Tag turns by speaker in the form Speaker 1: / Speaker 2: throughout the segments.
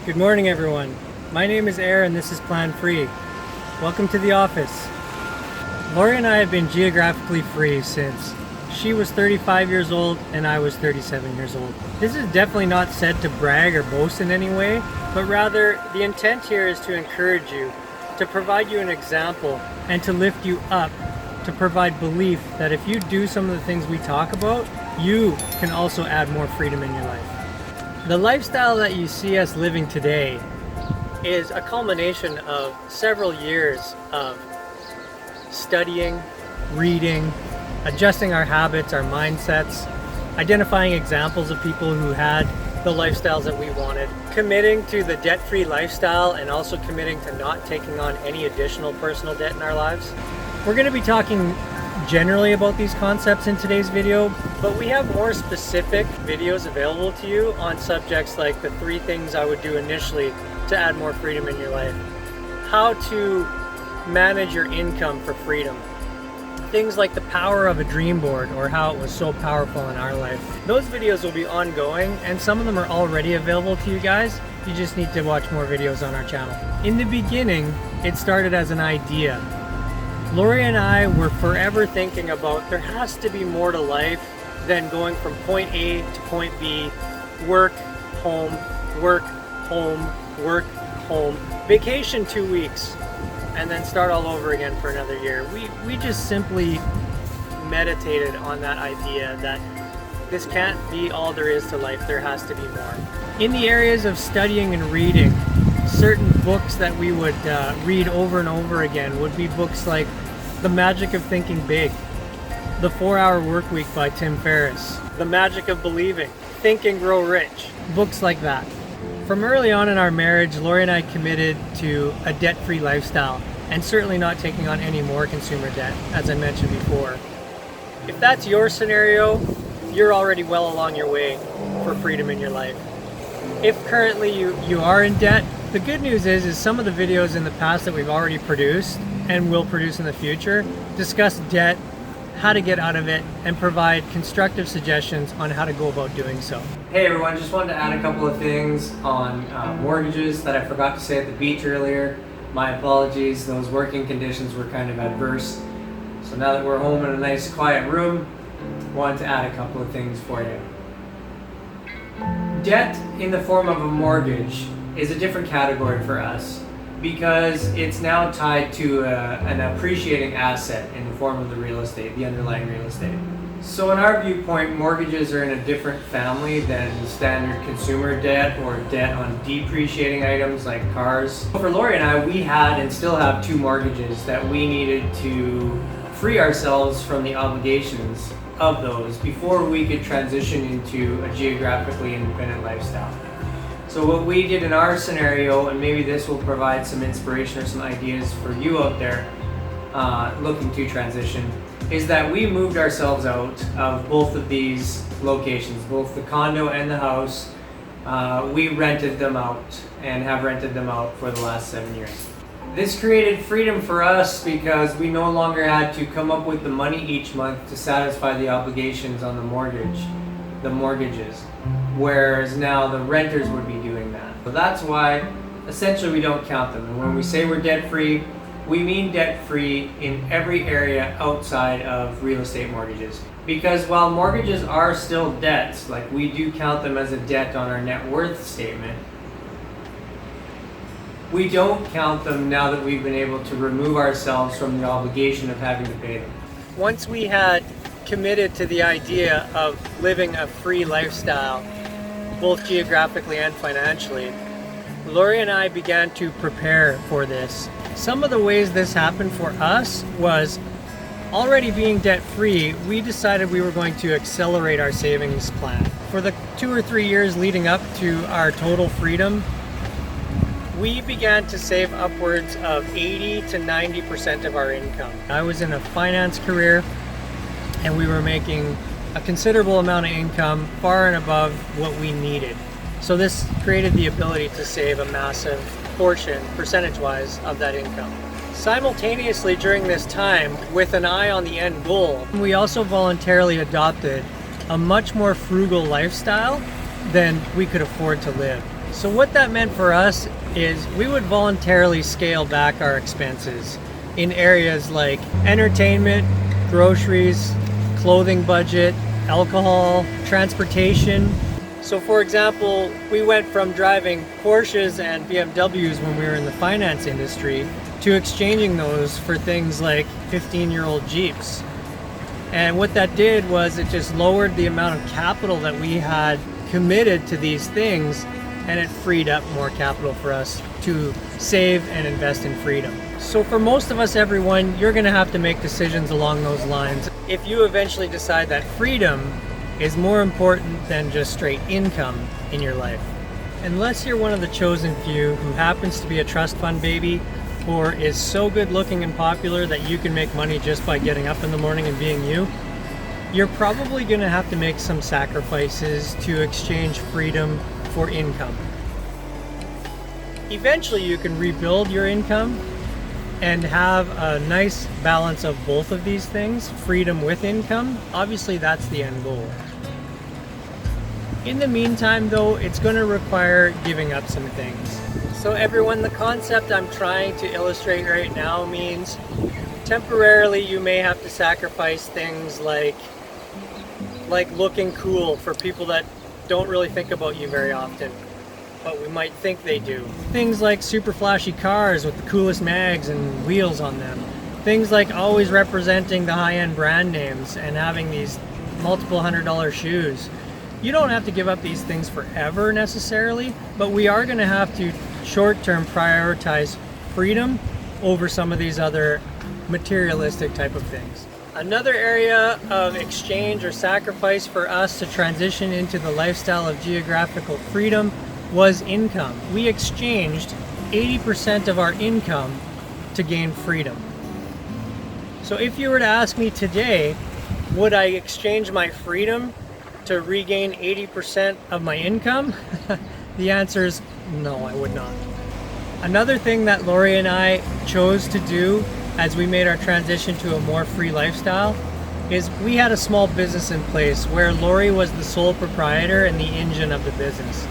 Speaker 1: Good morning, everyone. My name is f.i.r.e. and this is Plan Free. Welcome to the office. Lori and I have been geographically free since she was 35 years old and I was 37 years old. This is definitely not said to brag or boast in any way, but rather the intent here is to encourage you, to provide you an example, and to lift you up, to provide belief that if you do some of the things we talk about, you can also add more freedom in your life. The lifestyle that you see us living today is a culmination of several years of studying, reading, adjusting our habits, our mindsets, identifying examples of people who had the lifestyles that we wanted, committing to the debt-free lifestyle, and also committing to not taking on any additional personal debt in our lives. We're going to be talking generally about these concepts in today's video, but we have more specific videos available to you on subjects like the 3 things I would do initially to add more freedom in your life, how to manage your income for freedom, things like the power of a dream board or how it was so powerful in our life. Those videos will be ongoing, and some of them are already available to you guys. You just need to watch more videos on our channel. In the beginning, it started as an idea. Lori and I were forever thinking about there has to be more to life than going from point A to point B, work, home, work, home, work, home, vacation 2 weeks, and then start all over again for another year. We just simply meditated on that idea that this can't be all there is to life, there has to be more. In the areas of studying and reading, certain books that we would read over and over again would be books like The Magic of Thinking Big, The 4-Hour Workweek by Tim Ferriss, The Magic of Believing, Think and Grow Rich, books like that. From early on in our marriage, Lori and I committed to a debt-free lifestyle and certainly not taking on any more consumer debt, as I mentioned before. If that's your scenario, you're already well along your way for freedom in your life. If currently you are in debt, the good news is some of the videos in the past that we've already produced and will produce in the future discuss debt, how to get out of it, and provide constructive suggestions on how to go about doing so. Hey everyone, just wanted to add a couple of things on mortgages that I forgot to say at the beach earlier. My apologies, those working conditions were kind of adverse. So now that we're home in a nice quiet room, wanted to add a couple of things for you. Debt in the form of a mortgage is a different category for us because it's now tied to an appreciating asset in the form of the real estate, the underlying real estate. So in our viewpoint, mortgages are in a different family than standard consumer debt or debt on depreciating items like cars. For Lori and I, we had and still have 2 mortgages that we needed to free ourselves from the obligations of those before we could transition into a geographically independent lifestyle. So what we did in our scenario, and maybe this will provide some inspiration or some ideas for you out there looking to transition, is that we moved ourselves out of both of these locations, both the condo and the house. We rented them out and have rented them out for the last 7 years. This created freedom for us because we no longer had to come up with the money each month to satisfy the obligations on the mortgages, whereas now the renters would be doing that. So that's why essentially we don't count them. And when we say we're debt-free, we mean debt-free in every area outside of real estate mortgages. Because while mortgages are still debts, like we do count them as a debt on our net worth statement, we don't count them now that we've been able to remove ourselves from the obligation of having to pay them. Once we had committed to the idea of living a free lifestyle, both geographically and financially, Lori and I began to prepare for this. Some of the ways this happened for us was already being debt-free, we decided we were going to accelerate our savings plan. For the 2 or 3 years leading up to our total freedom, we began to save upwards of 80 to 90% of our income. I was in a finance career and we were making a considerable amount of income far and above what we needed. So this created the ability to save a massive portion, percentage-wise, of that income. Simultaneously during this time, with an eye on the end goal, we also voluntarily adopted a much more frugal lifestyle than we could afford to live. So what that meant for us is we would voluntarily scale back our expenses in areas like entertainment, groceries, clothing budget, alcohol, transportation. So for example, we went from driving Porsches and BMWs when we were in the finance industry to exchanging those for things like 15-year-old Jeeps. And what that did was it just lowered the amount of capital that we had committed to these things, and it freed up more capital for us to save and invest in freedom. So for most of us, everyone, you're gonna have to make decisions along those lines. If you eventually decide that freedom is more important than just straight income in your life. Unless you're one of the chosen few who happens to be a trust fund baby or is so good looking and popular that you can make money just by getting up in the morning and being you, you're probably gonna have to make some sacrifices to exchange freedom for income. Eventually you can rebuild your income and have a nice balance of both of these things, freedom with income. Obviously that's the end goal. In the meantime though, it's going to require giving up some things. So everyone, the concept I'm trying to illustrate right now means temporarily you may have to sacrifice things like looking cool for people that don't really think about you very often, but we might think they do. Things like super flashy cars with the coolest mags and wheels on them. Things like always representing the high-end brand names and having these multiple $100 shoes. You don't have to give up these things forever necessarily, but we are gonna have to short-term prioritize freedom over some of these other materialistic type of things. Another area of exchange or sacrifice for us to transition into the lifestyle of geographical freedom was income. We exchanged 80% of our income to gain freedom. So if you were to ask me today, would I exchange my freedom to regain 80% of my income? The answer is no, I would not. Another thing that Lori and I chose to do as we made our transition to a more free lifestyle is we had a small business in place where Lori was the sole proprietor and the engine of the business.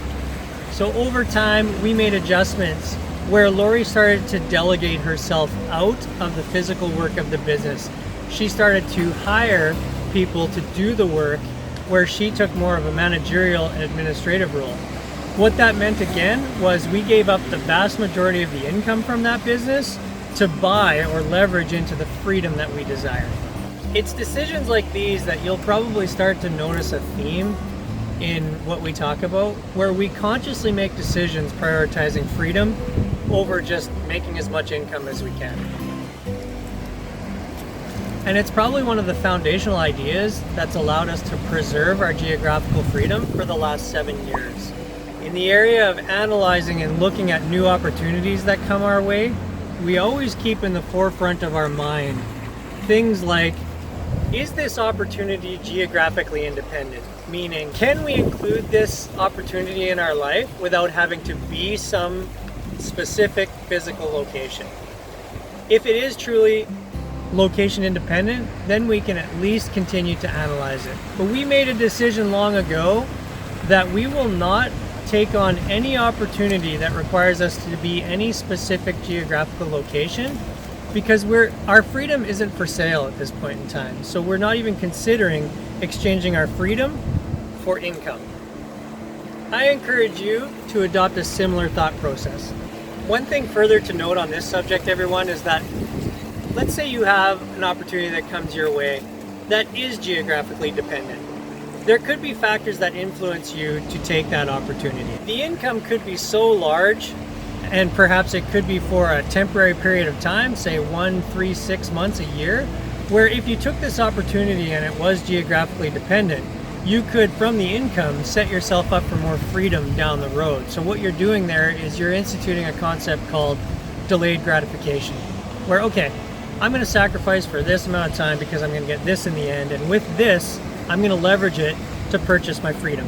Speaker 1: So over time, we made adjustments where Lori started to delegate herself out of the physical work of the business. She started to hire people to do the work where she took more of a managerial and administrative role. What that meant again was we gave up the vast majority of the income from that business to buy or leverage into the freedom that we desire. It's decisions like these that you'll probably start to notice a theme in what we talk about, where we consciously make decisions prioritizing freedom over just making as much income as we can. And it's probably one of the foundational ideas that's allowed us to preserve our geographical freedom for the last 7 years. In the area of analyzing and looking at new opportunities that come our way, we always keep in the forefront of our mind things like, is this opportunity geographically independent? Meaning, can we include this opportunity in our life without having to be some specific physical location? If it is truly location independent, then we can at least continue to analyze it. But we made a decision long ago that we will not take on any opportunity that requires us to be any specific geographical location, because our freedom isn't for sale at this point in time. So we're not even considering exchanging our freedom for income. I encourage you to adopt a similar thought process. One thing further to note on this subject, everyone, is that let's say you have an opportunity that comes your way that is geographically dependent. There could be factors that influence you to take that opportunity. The income could be so large, and perhaps it could be for a temporary period of time, say 1, 3, 6 months, a year, where if you took this opportunity and it was geographically dependent, you could, from the income, set yourself up for more freedom down the road. So what you're doing there is you're instituting a concept called delayed gratification, where, okay, I'm going to sacrifice for this amount of time because I'm going to get this in the end, and with this, I'm going to leverage it to purchase my freedom.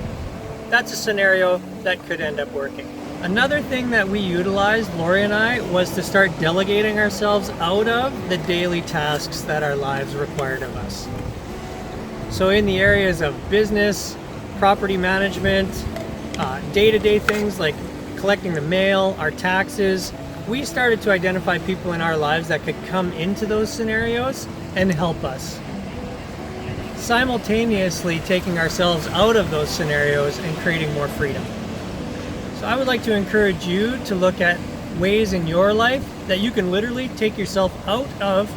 Speaker 1: That's a scenario that could end up working. Another thing that we utilized, Lori and I, was to start delegating ourselves out of the daily tasks that our lives required of us. So in the areas of business, property management, day-to-day things like collecting the mail, our taxes, we started to identify people in our lives that could come into those scenarios and help us, simultaneously taking ourselves out of those scenarios and creating more freedom. So I would like to encourage you to look at ways in your life that you can literally take yourself out of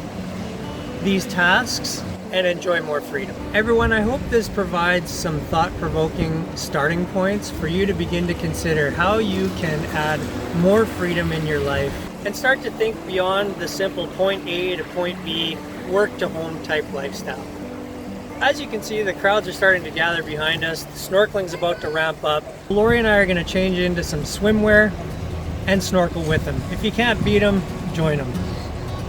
Speaker 1: these tasks and enjoy more freedom. Everyone, I hope this provides some thought-provoking starting points for you to begin to consider how you can add more freedom in your life and start to think beyond the simple point A to point B, work to home type lifestyle. As you can see, the crowds are starting to gather behind us. The snorkeling's about to ramp up. Lori and I are going to change into some swimwear and snorkel with them. If you can't beat them, join them.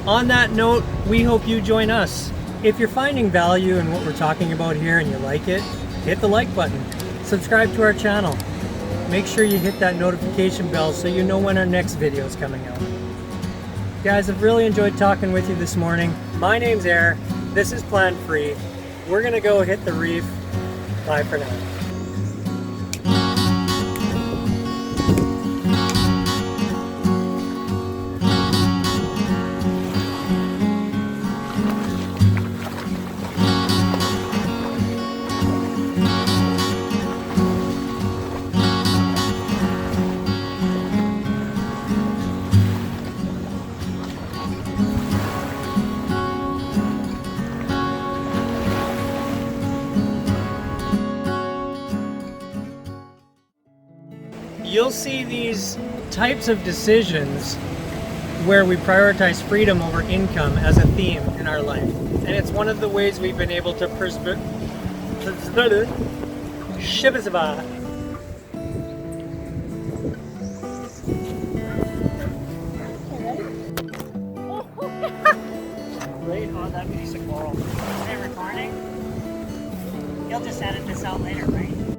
Speaker 1: On that note, we hope you join us. If you're finding value in what we're talking about here and you like it, hit the like button. Subscribe to our channel. Make sure you hit that notification bell so you know when our next video is coming out. Guys, I've really enjoyed talking with you this morning. My name's f.i.r.e. This is Plan Free. We're gonna go hit the reef. Bye for now. You'll see these types of decisions where we prioritize freedom over income as a theme in our life. And it's one of the ways we've been able to right on that piece of coral. Is it recording? You'll just edit this out later, right?